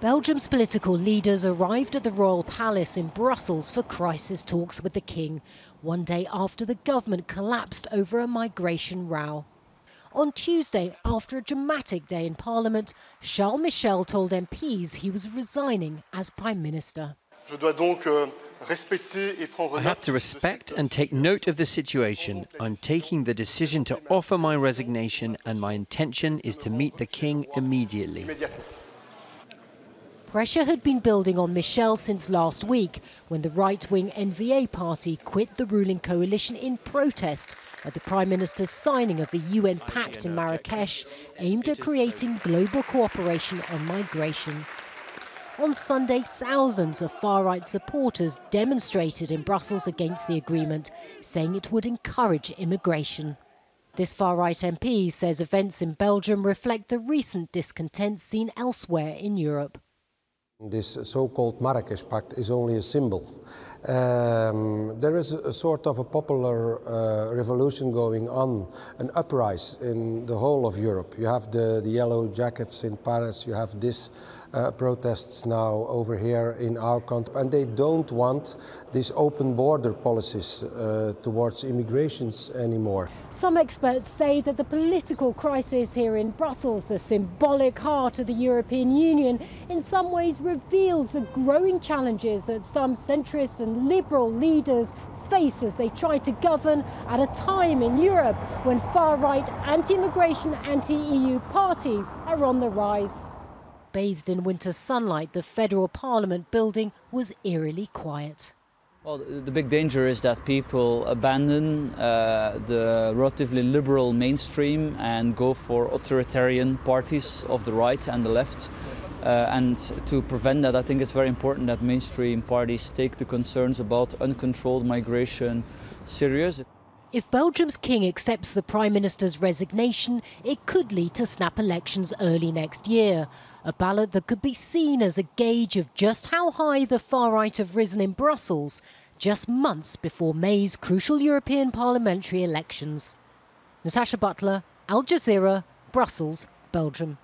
Belgium's political leaders arrived at the Royal Palace in Brussels for crisis talks with the King, one day after the government collapsed over a migration row. On Tuesday, after a dramatic day in Parliament, Michel told MPs he was resigning as Prime Minister. I have to respect and take note of the situation. I'm taking the decision to offer my resignation, and my intention is to meet the King immediately. Pressure had been building on Michel since last week, when the right-wing NVA party quit the ruling coalition in protest at the Prime Minister's signing of the UN pact in Marrakesh, aimed at creating global cooperation on migration. On Sunday, thousands of far-right supporters demonstrated in Brussels against the agreement, saying it would encourage immigration. This far-right MP says events in Belgium reflect the recent discontent seen elsewhere in Europe. This so-called Marrakesh Pact is only a symbol. There is a sort of a popular revolution going on, an uprising in the whole of Europe. You have the yellow jackets in Paris, you have this protests now over here in our country, and they don't want these open border policies towards immigrations anymore. Some experts say that the political crisis here in Brussels, the symbolic heart of the European Union, in some ways reveals the growing challenges that some centrist and liberal leaders face as they try to govern at a time in Europe when far-right anti-immigration, anti-EU parties are on the rise. Bathed in winter sunlight, the federal parliament building was eerily quiet. Well, the big danger is that people abandon the relatively liberal mainstream and go for authoritarian parties of the right and the left. And to prevent that, I think it's very important that mainstream parties take the concerns about uncontrolled migration serious. If Belgium's King accepts the Prime Minister's resignation, it could lead to snap elections early next year. A ballot that could be seen as a gauge of just how high the far right have risen in Brussels, just months before May's crucial European parliamentary elections. Natacha Butler, Al Jazeera, Brussels, Belgium.